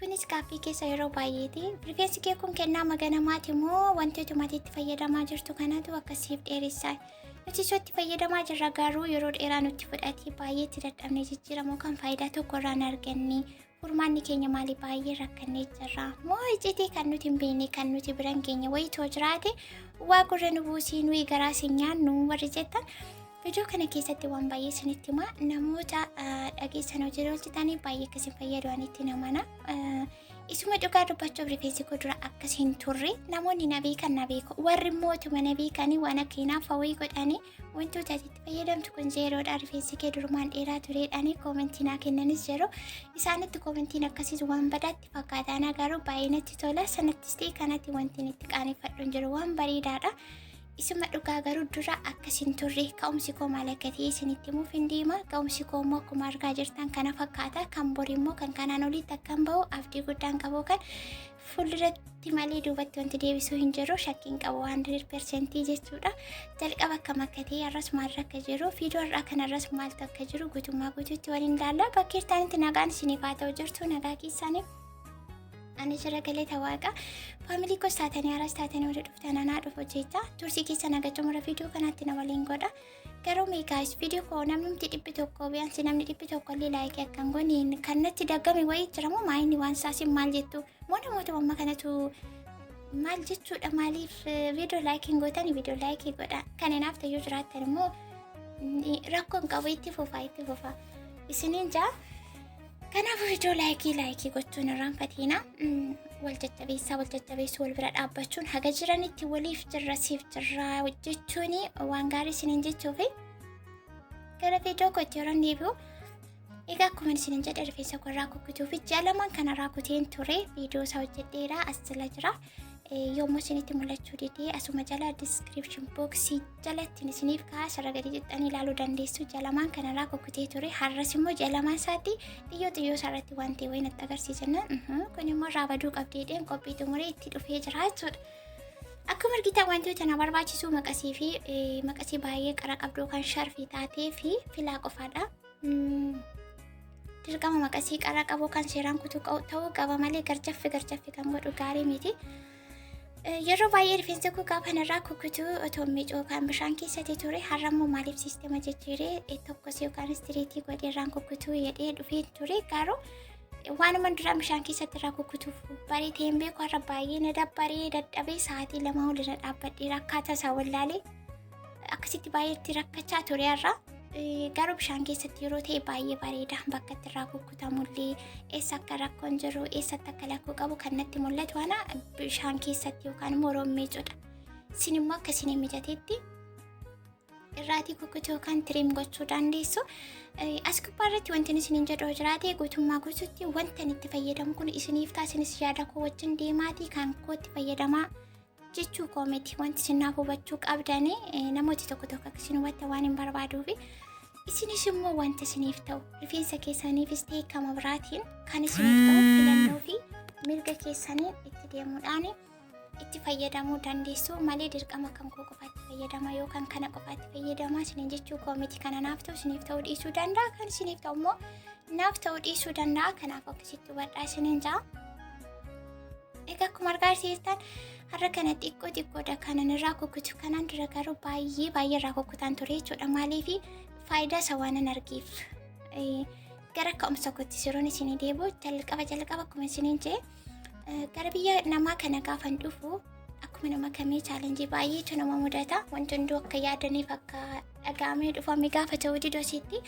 kunis gaaffii keessa yeroo baay'eeti. Rifeensi kee kun kennaa maganamaati moo wantoota matiitti fayyadamaa jirtu kanatu akkasiif dheeressaa? Nuti itti fayyadamaa jirra garuu yeroo dheeraa nutti fudhatee baay'eetti dadhabnee jijjiiramoo kan faayidaa tokko irraa hin arganne. Furmaanni keenya maali baay'ee rakkannee jirra. Moo iccitii kan nuti hin beekne kan nuti biran keenya wayitoo jiraate waa gurra nu buusii nuyi garaa siin nyaannu warri jettan. Video kana keessatti waan baay'ee isinitti hima. Namoota dhageessan hojii hojjetanii baay'ee akkasiin fayyadamanitti namana. Isuma dhugaa dubbachuuf rifeensi koo dura akkas hin turre namoonni na beekan na beeku. Warri mootuma na beekanii waan akka hinaaf hawwii godhanii wantoota itti fayyadamtu kun zeeroodha. Rifeensi kee durumaan dheeraa tureedhaanii koomentii naa kennanis jiru. Isaanitti koomentiin akkasiis waan badaatti fakkaataan garuu baay'ee natti tola. Sanattis ta'e kanatti wanti itti qaaneffadhu hin jiru waan bareedaadha. Isuma dhugaa garuu dura akkasin turre ka'umsi koo maal akka ta'e isinitti himuuf hin deema. Ka'umsi koo immoo akkuma argaa jirtan kana fakkaata. Kan borii immoo kan kanaan olitti akkam bahu abdii guddaan qabu kan fuulduratti malee duubatti wanti deebisuu hin jiru shakkiin qabu 100% jechuudha. Jalqaba akkam akka ta'e har'as maal akka jiru viidiyoo irraa kanarras maaltu akka jiru guutummaa guutuutti waliin ilaalla. Bakki hirtaanitti nagaan isiniif haa ta'u jirtu nagaa keessaaniif. Ani jira galata waaqa faamilii kos taatanii haaras taatanii wali dhuftan anaa dhufu jecha tursii keessa nagachumura viidiyoo kanaatti na waliin godha. Garuu meegaas viidiyoo koo namni 100 biyaansi namni 100 illee laayikii akkan goone kan natti daggame wayii jiramoo maayinni waan saasin maal jettu moo namoota mamma kanatu maal jechuudha maaliif viidiyoo laayikiin gootanii viidiyoo laayikii godha kan hinaaf tayyuu jiraattan immoo rakkoon qabu itti fufaa isiniin jaa. Kanaafuu viidiyoo laayikii gochuun irraanfatiina wal jajjabeessuu wal bira dhaabbachuun haga jiranitti waliif jirra siif jirra jechuun waan gaarii isiniin jechuufi gara viidiyoo kootti yeroo deebi'u egaa akkuma isiniin jedhe rifeensa koo irraa kukkutuufi ji'a lamaan kanarraa kuteen ture viidiyoo isaa hojjedheera as jala jira. Yommuu isinitti mul'achuu didee asuma jala description box jalatti isiniif kaasarra gadi jettanii ilaaluu dandeessu. Ji'a lamaan kanarraa kukkutee ture. Har'as immoo ji'a lamaan isaatti xiyyoo isaarratti waan ta'e wayii natti agarsiisanna. Kun immoo irraa baduu qabdeedhaan qophii xumuree itti dhufee jira jechuudha. Akkuma argitan wantoota na barbaachisu maqasii fi maqasii baay'ee qara qabduu kan sharfii taatee fi filaa qofaadha. Dirqama maqasii qara qabu kan seeraan kutuu ta'uu qaba malee garjaffi kan godhu gaarii miti. Yeroo baay'ee rifeensa koo gaafa narraa kukkutuu otoo miicoo kan bishaan keessatti ture har'ammoo maaliif siistema jijjiiree tokkos yookaan istiriitii godhee irraan kukkutuu jedhee dhufee ture garuu waanuma duraan bishaan keessatti irraa kukkutuuf bareetee hin beeku har'a baay'ee na dabbaree dadhabee sa'aatii 2 ol irra dhaabbadhee rakkaataa isaa wallaalee akkasitti baay'eetti rakkachaa ture har'a. Garuu bishaan keessatti yeroo ta'e baay'ee bareeda bakka itti irraa kukkutamullee eessa akka rakkoon jiru eessatti akka lakkoo qabu kan natti mul'atu waan bishaan keessatti yookaan immoo roomee cudha. Isin immoo akka isin mijateetti irraatii kukkutuu yookaan tiriim gochuu dandeessu. As gubbaarratti wanti isiniin jedhu jiraate guutummaa guutuutti wanta itti fayyadamu kun isiniif taasinis yaada koo wajjin deemaatii kan kootti fayyadamaa jechuu koomiti wanti isinaaf hubachuu qabdanii namooti tokko akkasiin hubata waan hin barbaaduufi isinis immoo wanta isiniif ta'u rifeensa keessaniifis ta'e kama biraatiin kan isiniif ta'u filannoo fi mirga keessaniin itti deemuudhaan itti fayyadamuu dandeessu malee dirqama kan koo qofaatti fayyadama yookaan kana qofaatti fayyadama isiniin jechuu koomiti kana naaf ta'u isiniif ta'uu dhiisuu danda'a kan isiniif ta'u immoo naaf ta'uu dhiisuu danda'a kanaaf akkasitti hubadhaa isiniin ja'a. Egaa akkuma argisiistan har'a kana xiqqoodha kanan irraa kukkutu kanaan dura garuu baay'ee irraa kukkutaan ture jechuudha maaliif faayidaa isaa waan hin argeef gara ka'umsa kootti siruun isinii deebi'u jalqaba akkuma isiniin jedhe gara biyya namaa kana gaafan dhufu akkuma nama kamii chaalenjii baay'eetu nama mudata wanti hunduu akka yaadaniif akka dhaga'amee dhufame gaafa ta'uu didoo asitti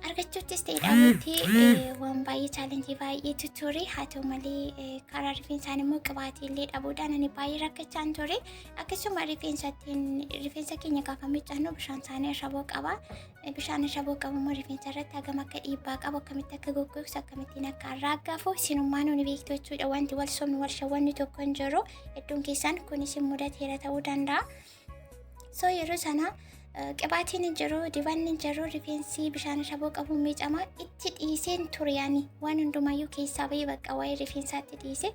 argachuuttis ta'e dhaabattee waan baay'ee chaalenjii baay'eetu ture haa ta'u malee karaa rifeensaan immoo qibaatii illee dhabuudhaan ani baay'ee rakkachaan ture akkasuma rifeensa keenya gaafa miiccannu bishaan isaanii ashaboo qaba bishaan ashaboo qabu immoo rifeensa irratti hagam akka dhiibbaa qabu akkamitti akka goggogsu akkamittiin akka arraaggafu isinummaa nuuni beektu jechuudha wanti wal sobnu wal shawwanni tokko hin jiru hedduun keessan kunis mudateera ta'uu danda'a. So yeroo sana qibaatiin hin jiru dibanni hin jiru rifeensi bishaan ashaboo qabu miicama itti dhiiseen ture yaani waan hundumayyuu keessaa bahee bakka waa'ee rifeensaatti dhiise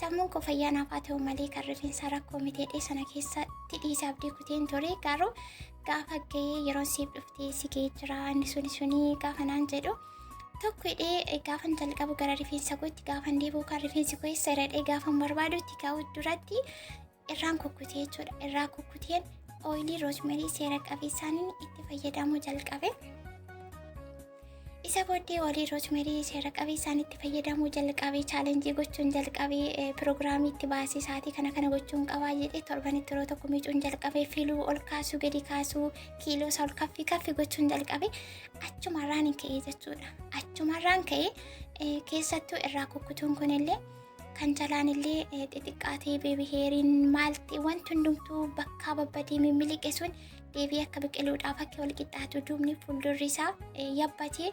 sammuun koo fayyaa naaf haa ta'u malee kan rifeensaa rakkoo miteedhee sana keessatti dhiise abdii kuteen ture garuu gaafa gahee yeroon siif dhuftee si gahee jira inni suni gaafa naan jedhu tokko hidhee gaafan jalqabu gara rifeensa kootti gaafan deebi'u kan rifeensi koo eessa hidhee gaafan barbaadutti kaa'u duratti irraan kukkutee jechuudha. Irraa kukkuteen ooyilii roosmerii seera qabeessaaniin itti fayyadamuu jalqabe. Isa booddee ooyilii roosmerii seera qabeessaan itti fayyadamuu jalqabe. Chaalenjii gochuun jalqabe. Pirogiraamii itti baasee sa'aatii kana gochuun qabaa jedhee torbanitti yeroo tokko miicuun jalqabe. Filuu ol kaasuu gadi kaasuu kiiloo isaa ol kaffi gochuun jalqabe. Achumarraan hin ka'ee jechuudha. Achumarraan ka'ee keessattuu irraa kukkutuun kunillee kan jalaan illee xixiqqaatee beebi heeriin maalti wanti hundumtuu bakka babbadee mimmiiliqe sun deebii akka biqiluudhaaf akka wal qixxaatu duubni fuuldurri isaa yabbatee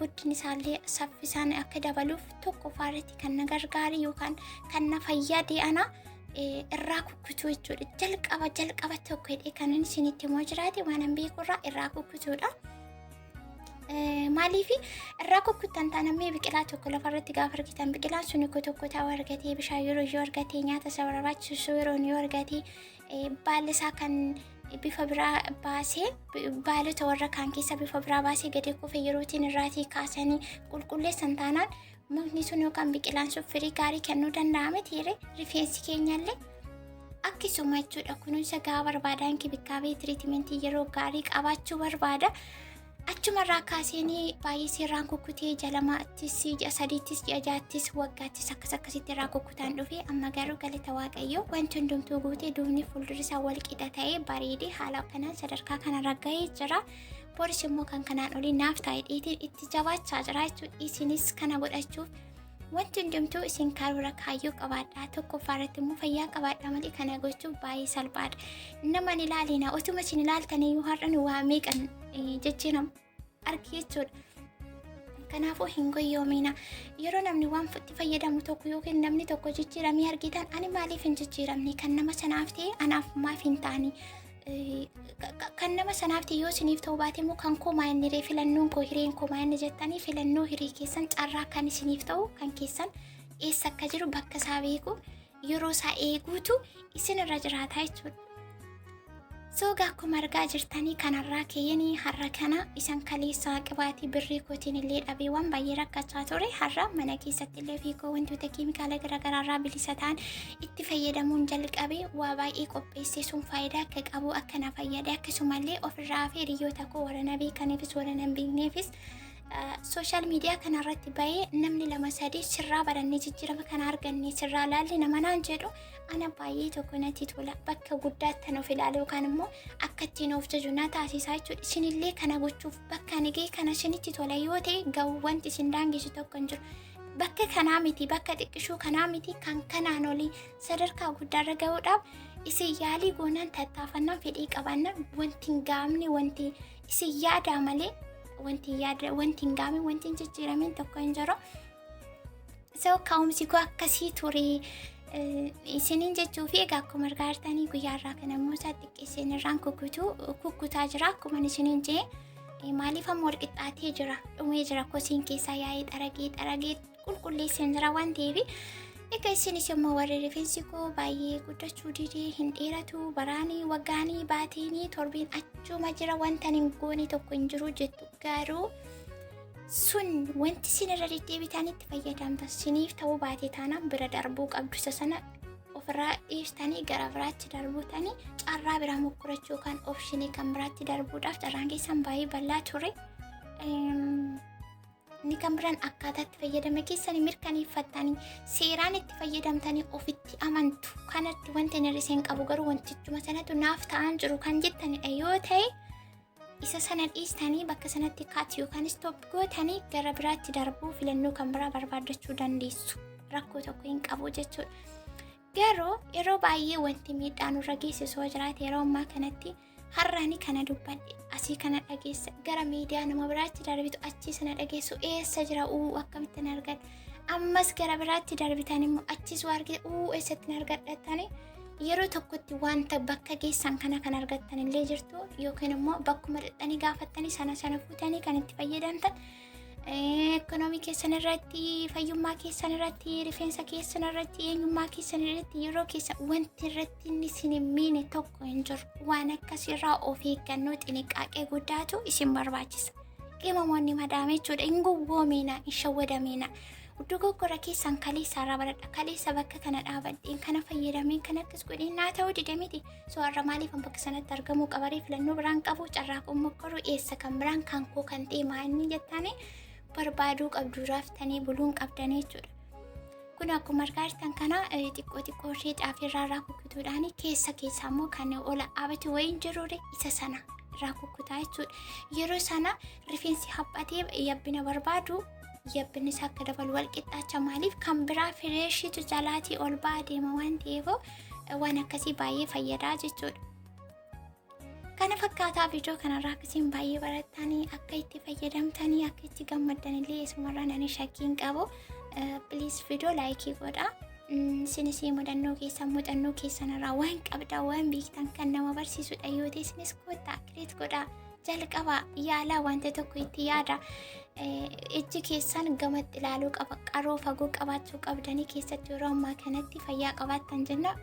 guddinni isaallee saffisaan akka dabaluuf tokko faarratti kan na gargaare yookaan kan na fayyade ana irraa kukkutuu jechuudha. Jalqaba tokko hidhee kan inni isinitti immoo jiraate waan hin beekurraa irraa kukkutuudha. Maaliif irraa kukkuttan taanamee biqilaa tokko lafarratti gaafa argitan biqilaan sun tokko ta'uu argatee bishaan yeroo yoo argatee nyaata isa barbaachisu yeroo yoo argatee baalli isaa kan bifa biraa baasee baalota warra kaan keessa bifa biraa baasee gadi kufe yerootiin irraatii kaasanii qulqulleessan taanaan mukni sun yookaan biqilaan sun firii gaarii kennuu danda'ame tiire rifeensi keenyallee akkasuma jechuudha. Kunuunsa gahaa barbaada inkibikaabee tiriitimentii yeroo gaarii qabaachuu barbaada. Achumarraa kaaseenii baay'ee seerraan kukkutee jalamaattis ji'a sadiittis ji'a jaattis waggaattis akkasitti irraa kukkutaan dhufe amma garuu galata waaqayyoo wanti hundumtuu guutee duubni fuuldurri isaa wal qixa ta'ee bareedee haala kanaan sadarkaa kanarra gahee jira. Booris immoo kan kanaan olii naaf taa'ee itti jabaachaa jira jechuudha. Isinis kana godhachuuf wanti hundumtuu isin karoora kaayyoo qabaadhaa. Tokkoffaarratti immoo fayyaa qabaadhaa malee kana gochuuf baay'ee salphaadha. Nama ni ilaalina otuma isin ilaaltanii har'an waa meeqan jechinam argi jechuudha. Kanaafuu hin goyyoomiina. Yeroo namni waan itti fayyadamu tokko yookiin namni tokko jijjiiramee argitan ani maaliif hin jijjiiramne kan nama sanaaf ta'e anaaf maaf hin taane kan nama sanaaf ta'e yoo isiniif ta'uu baate immoo kan koo maayinni ree filannoon koo hireen koo maayinni jettanii filannoo hirii keessan carraa kan isiniif ta'u kan keessan eessa akka jiru bakka isaa beeku yeroo isaa eeguutu isinirra jiraata jechuudha. Soga akkuma argaa jirtanii kanarraa keeyanii har'a kana isan kaleessaa qibaatii birrii kootiin illee dhabee waan baay'ee rakkachaa ture har'a mana keessatti illee fiikoo wantoota kiimikaala garaagaraarraa bilisa ta'an itti fayyadamuun jalqabee waa baay'ee qopheessee sun faayidaa akka qabu akka na fayyade akkasumallee ofirraa fi hiriyoota koo warra na beekaniifis warra na hin beekneefis social media kanarratti bahee namni lama sadii sirraa barannee jijjiirama kana arganne sirraa laalli nama naan jedhu ana baay'ee tokko natti tola bakka guddaatti of ilaale yookaan immoo akka ittiin of jaju na taasisaa jechuudha. Isinillee kana gochuuf bakka ani ga'e kana isinitti tola yoo ta'e ga'u wanti isin daangisu tokko hin jiru. Bakka kanaa miti bakka xiqqishuu kanaa miti kan kanaan olii sadarkaa guddaarra ga'uudhaaf isin yaalii goonaan tattaafannaan fedhii qabannaan wanti hin gaamne wanti isin yaadaa malee wanti hin gaamne wanti hin jijjiiramin tokko hin jiru. So ka'umsi koo akkasii ture. Isiniin jechuu fi egaa akkuma argaa jirtanii guyyaarraa kana immoo isaa xiqqeesseen irraan kukkutaa jira. Akkuma isiniin jee maaliif amma wal qixxaatee jira dhumee jira kosiin keessaa yaa'ee xaragee qulqulleesseen jira waan ta'eef egaa isinis immoo warri rifeensi koo baay'ee guddachuu didee hin dheeratu baraanii waggaanii baateenii torbiin achuma jira wanta hin goone tokko hin jiru jettu garuu sun wanti sinirra deddeebitaan itti fayyadamta siniif ta'uu baate taanaan bira darbuu qabdu isa sana ofirraa dhiistanii gara biraatti darbuutanii carraa biraa mokkurachuu yookaan opshinii kan biraatti darbuudhaaf carraan keessan baay'ee bal'aa ture. Inni kan biraan akkaataatti fayyadama keessanii mirkaneeffattanii seeraan itti fayyadamtanii ofitti amantu kanatti wanti inni riseen qabu garuu wantichuma sanatu naaf ta'an jiru kan jettanidha yoo ta'e isa sana dhiistanii bakka sanatti kaat yookaan stop gootanii gara biraatti darbuu filannoo kan biraa barbaadachuu dandeessu. Rakkoo tokko hin qabu jechuudha. Garuu yeroo baay'ee wanti miidhaan irra geessisu jiraate yeroo ammaa kanatti har'aani kana dubbadhe asii kana dhageessa gara miidiyaa nama biraatti darbitu achii sana dhageessu eessa jira akkamittiin argadha ammas gara biraatti darbitan immoo achis waa argite eessatti argadhattanii yeroo tokkotti wanta bakka geessan kana kan argattan illee jirtu yookiin immoo bakkuma dhaqxanii gaafattanii sana fuutanii kan itti fayyadamtan ekonomii keessan irratti fayyummaa keessan irratti rifeensa keessan irratti eenyummaa keessan irratti yeroo keessa wanti irratti inni isin hin miine tokko hin jiru waan akkasirraa of eeggannoo xiniqqaaqee guddaatu isin barbaachisa. ximamoonni madaame jechuudha. Hin gowwoomina, hin shawwadamina. Dogoggora keessan kaleessa irraa baradha. Kaleessa bakka kana dhaabadheen kana fayyadameen kan akkas godheen naa ta'uu dide miti. Har'a maaliif bakka sanatti argamuu qabaree filannoo biraan qabu carraaquu mokkoruu eessa kan biraan kan koo kan ta'e maa'inni jettanii barbaaduu qabdu raaftanii buluun qabdanii jechuudha. Kun akkuma argaa jirtan kana xiqqoo ishee xaafirraa irraa kukkutuudhaan keessa immoo kan ola abati wayiin jiruure isa sana irraa kukkutaa jechuudha. Yeroo sana rifeensi haphatee yabbina barbaadu yabbinni isaa akka dabalu wal qixxaacha maaliif kan biraa fireeshitu jalaatii ol ba'aa deema waan ta'eef waan akkasii baay'ee fayyadaa jechuudha. Kana fakkaataa viidiyoo kanarraa akkasiin baay'ee barattanii akka itti fayyadamtanii akka itti gammaddan illee isumarraa nani shakkiin qabu. Please video like godha. Sinis mudannoo keessanirraa waan qabda waan beektan kan nama barsiisudha yoo ta'e sinis kottaa kireet godha. Jalqaba yaalaa wanta tokko itti yaada. Ijji keessan gamatti ilaaluu qaba. Qaroo fagoo qabaachuu qabdanii keessatti yeroo ammaa kanatti fayyaa qabaattan jenna.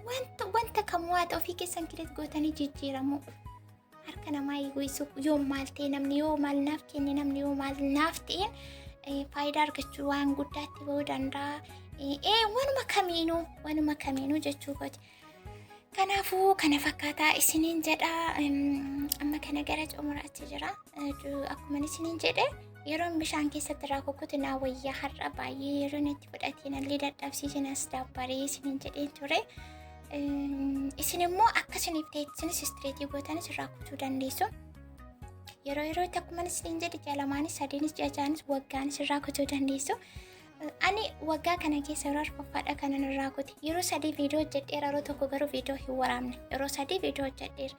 Wanta kamuu haa ta'u ofii keessan kireet gootanii jijjiiramu. Harka namaa eeguisu yoo maal ta'e namni yoo maal naaf kenne namni yoo maal naaf ta'een faayidaa argachuu waan guddaatti bahuu danda'a. Wanuma kamiinuu jechuu kooti. Kanaafuu kana fakkaataa isiniin jedha. Amma kana gara xumuraatti jira. Akkuma isiniin jedhe yeroon bishaan keessatti irraa kukkutu naa wayyaa har'a baay'ee yeroon itti fudhateen illee dadhabsiisin as daabbaree isiniin jedheen ture. Isin immoo akka isiniif ta'etti istireetii gootanis irraa kutuu dandeessu. Yeroo akkuma isiniin jedhe jalamanis sadeenis jajaanis waggaanis irraa kutuu dandeessu. Ani waggaa kana keessa yeroo arfaffaadha kanan irraa kuti. Yeroo sadii viidiyoo hojjedheera yeroo tokko garuu viidiyoo hin waraabne. Yeroo sadii viidiyoo hojjedheera.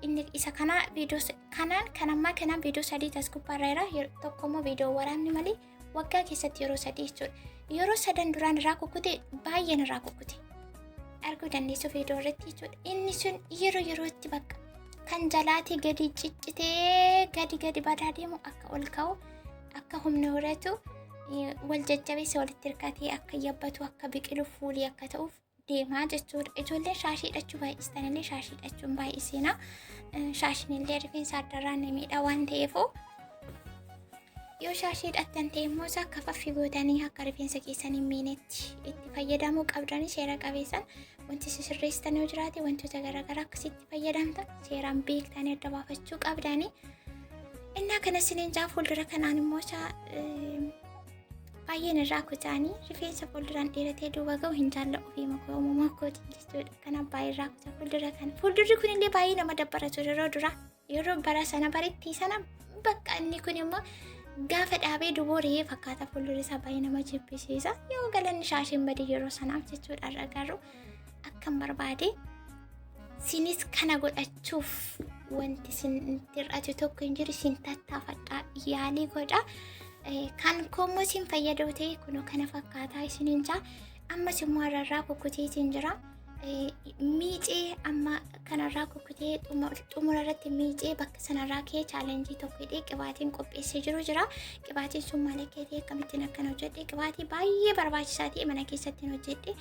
Inni isa kana viidiyoo kanaan viidiyoo sadii tas gubbaarra tokko immoo viidiyoo waraabne malee waggaa keessatti yeroo sadii jechuudha. Yeroo sadan duraan irraa kukkute baay'een irraa kukkute. Arguu dandeessu viidiyoo irratti jechuudha. Inni sun yerootti bakka kan jalaatii gadi ciccitee gadi badaa deemu akka ol ka'u akka humna horatu wal jajjabeessa walitti hirkatee akka yabbatu akka biqilu fuulii akka ta'uuf deemaa jechuudha. Ijoolleen shaashii hidhachuu baay'istan illee shaashii hidhachuun baay'isina. Shaashiin illee rifeensa addarraan ni miidha waan ta'eef yoo shaashii hidhattan ta'e immoo isa akka faffi gootanii akka rifeensa keessan hin miinetti itti fayyadamuu qabdanii seera qabeessan wanti sirreessitan yoo jiraate wantoota garaagaraa akkasitti fayyadamtan seeraan beektanii adda baafachuu qabdanii. Innaa kana isiniin jaa fuuldura kanaan immoo baay'een irraa kutaanii rifeensa fuulduraan dheeratee duuba ga'u hin jaalladhu fi uumamaa kootiin jechuudha. Kanaaf baay'ee irraa kuta fuuldura kana. Fuuldurri kun illee baay'ee nama dabbaratu yeroo bara sana baretti sana bakka inni kun immoo gaafa dhaabee dubooree fakkaata fuuldurri isaa baay'ee nama jibbisiisa. Yoo galanni shaashiin badii yeroo sanaaf jechuudha irra garuu akkan barbaade sinis kana godhachuuf wanti sin hir'atu tokko hin jiru sin tattaafadhaa yaalii godha. Kan koommoo sin fayyadoo ta'e kunoo kana fakkaataa isiniin jaa ammas immoo irraa kukkuteetiin jira. Miicee amma kanarraa kukkutee xumura irratti miicee bakka sanarraa kee chaalenjii tokko hidhee qibaatiin qopheessee jira. Qibaatiin sun maal akka ta'e akkamittiin akkana hojjedhe qibaatii baay'ee barbaachisaa ta'e mana keessatti hojjedhe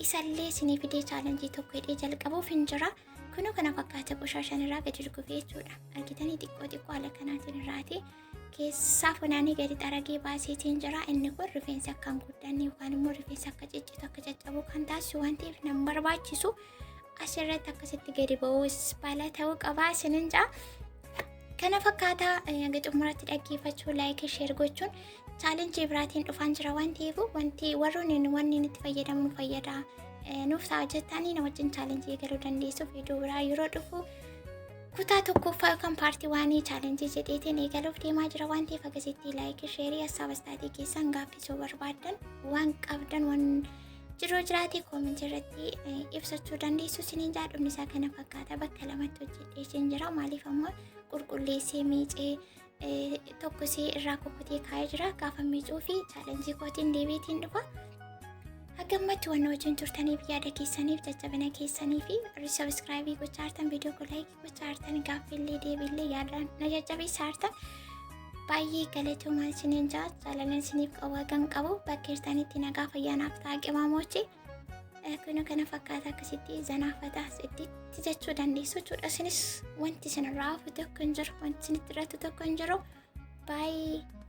isallee isinii fidee chaalenjii tokko hidhee jalqabuuf hin jira. Kunoo kana fakkaata qoshashan irraa gadi dhugufee jechuudha. Argitanii xiqqoo haala kanaatiin irraati. Keessaa funaanii gadi xaragee baaseetiin jira. Inni kun rifeensa akkaan guddanne yookaan immoo rifeensa akka ciccitu akka caccabu kan taasisu waan ta'eef nama barbaachisu asirratti akkasitti gadi ba'uus baala ta'uu qabaa isiniin jaa. Kana fakkaataa hanga xumuratti dhaggeeffachuu laayikii sheer gochuun chaalenjii biraatiin dhufaan jira waan ta'eef wanni itti fayyadamnu fayyada. Nuuf ta'a jettanii na wajjin chaalenjii eegaluu dandeessu viidiyoo biraa yeroo dhufu. Kutaa tokkoffaa yookaan paartii waanii chaalenjii jedheetiin eegaluuf deemaa jira waan ta'eef akkasitti laayikii sheerii asxaa staatii keessan gaaffisuu barbaadan waan qabdan waan jiraate koomentii irratti ibsachuu dandeessu isiniin jaadhumni isaa kana fakkaata bakka lamatti hojjedhee isin jira maaliif ammoo qulqulleessee miicee tokkosee irraa kukkutee kaa'ee jira gaafa miicuu fi chaalenjii kootiin deebiitiin dhufa. Hagammatti waan wajjin turtaniif yaada keessaniif jajjabina keessanii fi sabskraayibii gochaa jirtan viidiyoo koo laayikii gochaa jirtan gaaffiillee deebiillee yaadaan na jajjabeessaa jirtan baay'ee galatoomaa isiniin jaa jaalala isiniif qabagan qabu bakka jirtanitti nagaa fayyaanaaf ta'a qimaamochi kunoo kana fakkaata akkasitti zanaafataa itti jechuu dandeessu jechuudha. Isinis wanti isinirraa hafu tokko hin jiru wanti isinitti irratti tokko hin jiru Baay'ee.